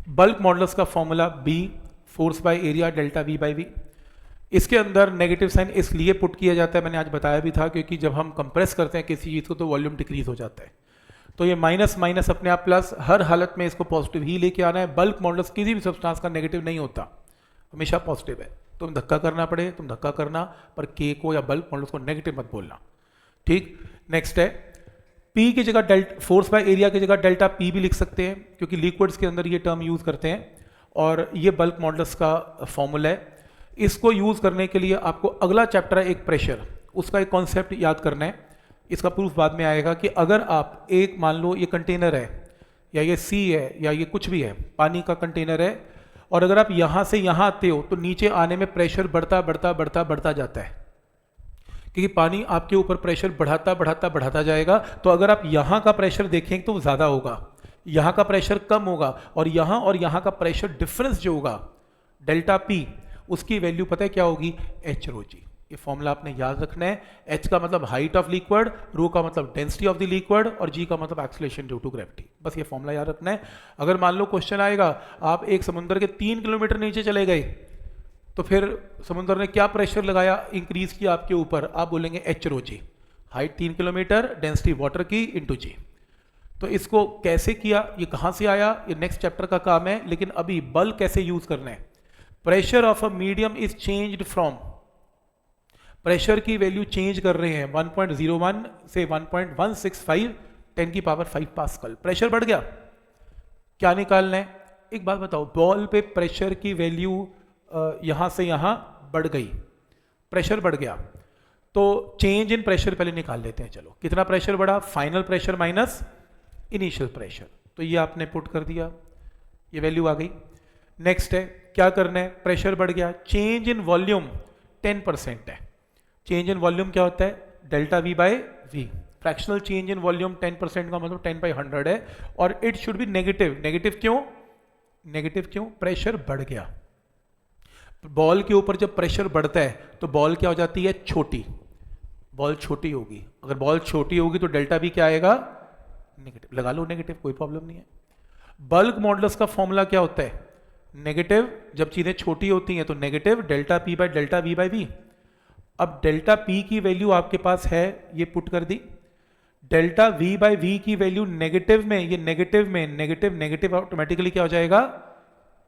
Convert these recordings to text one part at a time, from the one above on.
Bulk modulus का formula B force by area delta V by V। इसके अंदर negative sign इसलिए put किया जाता है, मैंने आज बताया भी था, क्योंकि जब हम कंप्रेस करते हैं किसी चीज़ को तो वॉल्यूम डिक्रीज हो जाता है। तो ये माइनस माइनस अपने आप प्लस, हर हालत में इसको पॉजिटिव ही लेके आना है। बल्क मॉडुलस किसी भी सब्सटेंस का नेगेटिव नहीं होता, हमेशा पॉजिटिव है। तुम धक्का करना पड़े तुम धक्का करना, पर के को या बल्क मॉडुलस को नेगेटिव मत बोलना, ठीक। नेक्स्ट है P की जगह फोर्स बाय एरिया की जगह डेल्टा P भी लिख सकते हैं, क्योंकि लिक्विड्स के अंदर ये टर्म यूज करते हैं, और ये बल्क मॉडुलस का फॉर्मूला है। इसको यूज करने के लिए आपको अगला चैप्टर है एक प्रेशर, उसका एक कॉन्सेप्ट याद करना है। इसका प्रूफ बाद में आएगा कि अगर आप एक मान लो ये कंटेनर है या ये सी है या ये कुछ भी है, पानी का कंटेनर है, और अगर आप यहां से यहां आते हो तो नीचे आने में प्रेशर बढ़ता बढ़ता बढ़ता बढ़ता जाता है, क्योंकि पानी आपके ऊपर प्रेशर बढ़ाता बढ़ाता बढ़ाता जाएगा। तो अगर आप यहाँ का प्रेशर देखें तो ज़्यादा होगा, यहाँ का प्रेशर कम होगा, और यहाँ का प्रेशर डिफरेंस जो होगा डेल्टा P, उसकी वैल्यू पता है क्या होगी, H रो जी। ये फॉर्मूला आपने याद रखना है। H का मतलब हाइट ऑफ लिक्विड, रो का मतलब डेंसिटी ऑफ द लिक्विड, और G का मतलब एक्सेलरेशन ड्यू टू ग्रेविटी। बस ये फॉर्मूला याद रखना है। अगर मान लो क्वेश्चन आएगा आप एक समुद्र के 3 किलोमीटर नीचे चले गए, तो फिर समुद्र ने क्या प्रेशर लगाया, इंक्रीज किया आपके ऊपर, आप बोलेंगे H रो जी। हाइट 3 किलोमीटर, डेंसिटी वाटर की इंटू G। तो इसको कैसे किया, ये कहाँ से आया, ये नेक्स्ट चैप्टर का काम है। लेकिन अभी बल्क कैसे यूज करना है। Pressure of a medium is changed from, pressure की वैल्यू चेंज कर रहे हैं 1.01 से 1.165 10 की पावर 5 पास्कल। प्रेशर बढ़ गया, क्या निकालना है। एक बात बताओ, बॉल पे प्रेशर की वैल्यू यहां से यहां बढ़ गई, प्रेशर बढ़ गया, तो चेंज इन प्रेशर पहले निकाल लेते हैं। चलो कितना प्रेशर बढ़ा, final pressure minus initial pressure, तो ये आपने पुट कर दिया, ये वैल्यू आ गई। नेक्स्ट है क्या करना है, प्रेशर बढ़ गया, चेंज इन वॉल्यूम 10% है। चेंज इन वॉल्यूम क्या होता है, delta V by V। Fractional change in volume 10% का मतलब 10/100 है, और it should be negative. Negative क्यों, नेगेटिव क्यों, प्रेशर बढ़ गया। बॉल के ऊपर जब प्रेशर बढ़ता है तो बॉल क्या हो जाती है, छोटी, बॉल छोटी होगी। अगर बॉल छोटी होगी तो डेल्टा V क्या आएगा, नेगेटिव। लगा लो नेगेटिव, कोई प्रॉब्लम नहीं है। बल्क मॉडुलस का फॉर्मूला क्या होता है, नेगेटिव। जब चीजें छोटी होती हैं तो negative delta P bye delta V by V। अब डेल्टा P की वैल्यू आपके पास है, ये पुट कर दी। डेल्टा V बाई V की वैल्यू नेगेटिव में, ये नेगेटिव में, नेगेटिव नेगेटिव ऑटोमेटिकली क्या हो जाएगा,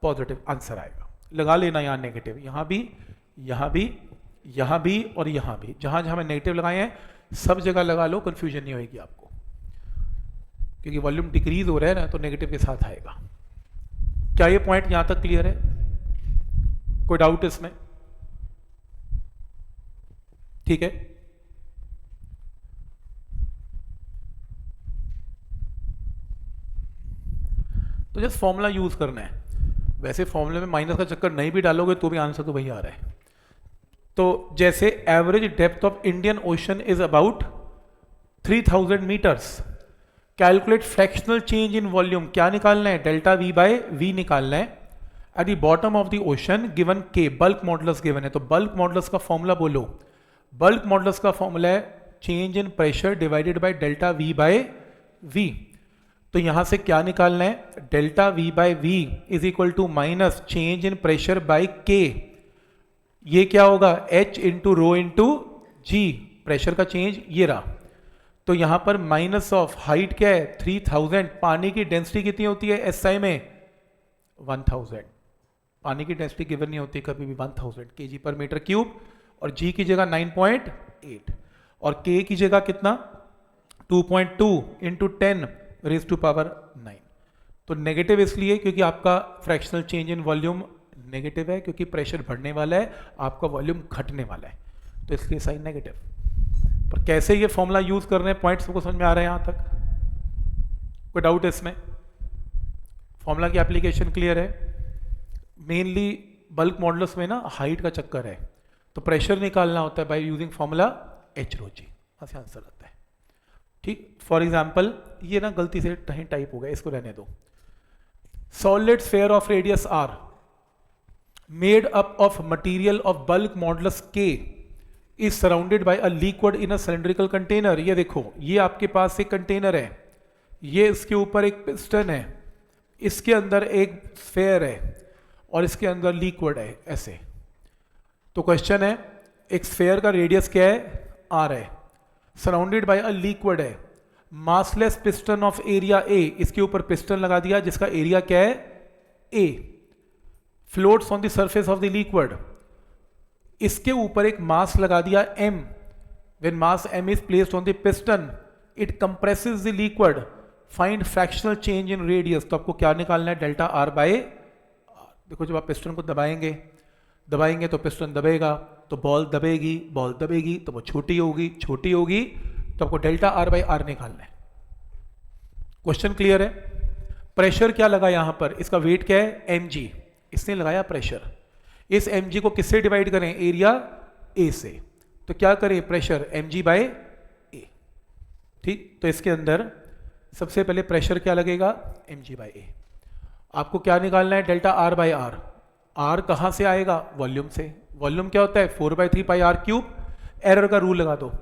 पॉजिटिव आंसर आएगा। लगा लेना यहाँ नेगेटिव, यहाँ भी, यहाँ भी, यहाँ भी और यहाँ भी, जहां जहां मैं नेगेटिव लगाए हैं सब जगह लगा लो, कंफ्यूजन नहीं होगी आपको, क्योंकि वॉल्यूम डिक्रीज हो रहा है ना, तो नेगेटिव के साथ आएगा। क्या ये पॉइंट यहां तक क्लियर है, कोई डाउट इसमें, ठीक है। तो जस्ट फॉर्मूला यूज करना है। वैसे फॉर्मूले में माइनस का चक्कर नहीं भी डालोगे तो भी आंसर तो वही आ रहा है। तो जैसे average depth of Indian Ocean is about 3000 metres, calculate fractional change in volume, क्या निकालना है, डेल्टा V बाय V निकालना है। At the bottom of the ocean given K, bulk modulus given है, तो बल्क मॉडुलस का फॉर्मूला बोलो। Bulk modulus का फॉर्मूला है change in pressure divided by delta V by V। तो यहां से क्या निकालना है, delta V by V is equal to minus change in pressure by K। ये क्या होगा, H into rho into G, pressure का चेंज ये रहा। तो यहां पर माइनस ऑफ हाइट क्या है 3000, पानी की डेंसिटी कितनी होती है SI में 1000, पानी की डेंसिटी गिवन नहीं होती कभी भी 1000 kg पर मीटर क्यूब, और G की जगह 9.8 और K की जगह कितना 2.2 इंटू 10 रेज टू पावर 9। तो नेगेटिव इसलिए क्योंकि आपका fractional change in volume negative है, क्योंकि प्रेशर बढ़ने वाला है, आपका वॉल्यूम घटने वाला है, तो इसलिए साइन नेगेटिव। पर कैसे ये फॉर्मूला यूज कर रहे हैं, पॉइंट्स को समझ में आ रहे हैं यहां तक, कोई डाउट है इसमें, फॉर्मूला की एप्लीकेशन क्लियर है। मेनली बल्क मॉडुलस में ना हाइट का चक्कर है, तो प्रेशर निकालना होता है बाय यूजिंग फॉर्मूला H रो जी, वहां से आंसर आता है, ठीक। फॉर एग्जाम्पल ये ना गलती से कहीं टाइप हो गया, इसको रहने दो। Solid sphere of radius R made up of material of bulk modulus K is surrounded by a liquid in a cylindrical container. ये देखो, ये आपके पास एक कंटेनर है, ये इसके ऊपर एक पिस्टन है, इसके अंदर एक स्फेयर है और इसके अंदर लिक्विड है ऐसे। तो क्वेश्चन है, एक स्फेयर का रेडियस क्या है, आर है, सराउंडेड बाय अ लिक्विड है, massless piston of area A, इसके ऊपर पिस्टन लगा दिया जिसका एरिया क्या है, A, floats on the surface of the liquid, इसके ऊपर एक मास लगा दिया m, when mass m is placed on the piston it compresses the liquid, find fractional change in radius. तो आपको क्या निकालना है, डेल्टा आर बाय आर। देखो जब आप पिस्टन को दबाएंगे तो पिस्टन दबेगा, तो बॉल दबेगी तो वो छोटी होगी तो आपको डेल्टा आर बाई आर निकालना है। क्वेश्चन क्लियर है? प्रेशर क्या लगा यहां पर, इसका वेट क्या है, mg, इसने लगाया प्रेशर। इस mg को किससे डिवाइड करें, एरिया a से, तो क्या करें, प्रेशर mg बाय a। ठीक, तो इसके अंदर सबसे पहले प्रेशर क्या लगेगा, mg बाय a। आपको क्या निकालना है, delta r by r. R कहां से आएगा, वॉल्यूम से। वॉल्यूम क्या होता है, 4/3 पाई आर क्यूब। एरर का रूल लगा दो,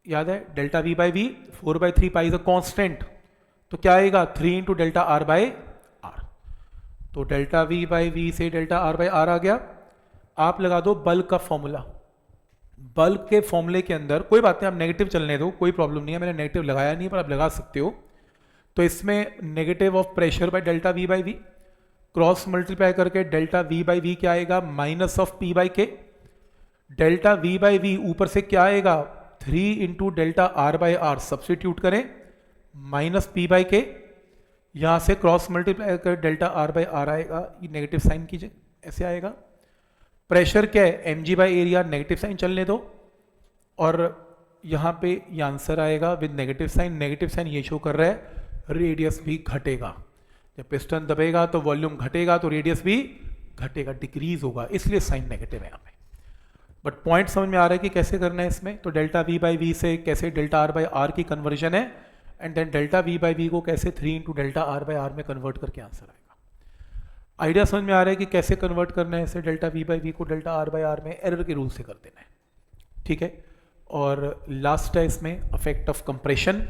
याद है, delta v by v, 4/3 pi is a constant, तो क्या आएगा, 3 into delta r by r. तो डेल्टा वी बाई वी से डेल्टा आर बाय आर आ गया। आप लगा दो बल्क का फॉर्मूला। बल्क के फॉर्मूले के अंदर कोई बात नहीं, आप नेगेटिव चलने दो, कोई प्रॉब्लम नहीं है, मैंने नेगेटिव लगाया नहीं पर आप लगा सकते हो। तो इसमें negative of pressure by delta v by v, cross multiply करके डेल्टा वी बाई वी क्या आएगा, minus of p by k. Delta v by v ऊपर से क्या आएगा, 3 into delta r by r, substitute करें, माइनस पी बाई के, यहां से क्रॉस मल्टीप्लाई कर डेल्टा आर बाई आर आएगा, ये नेगेटिव साइन कीजिए, ऐसे आएगा। प्रेशर क्या है, m g by area, negative sign चलने दो, और यहां पे ये आंसर आएगा with negative sign. Negative sign ये शो कर रहा है रेडियस भी घटेगा, जब पिस्टन दबेगा तो वॉल्यूम घटेगा तो रेडियस भी घटेगा, डिक्रीज होगा, इसलिए साइन नेगेटिव है यहाँ पे। बट पॉइंट समझ में आ रहा है कि कैसे करना है इसमें। तो डेल्टा वी बाई वी से कैसे डेल्टा आर बाई आर की कन्वर्जन है, and then delta v by v को कैसे 3 into delta r by r में कन्वर्ट करके आंसर आएगा। आइडिया समझ में आ रहा है कि कैसे कन्वर्ट करना है इसे, डेल्टा वी बाई वी को डेल्टा आर बाई आर में एरर के रूल से कर देना है, ठीक है। और लास्ट है इसमें अफेक्ट ऑफ कंप्रेशन।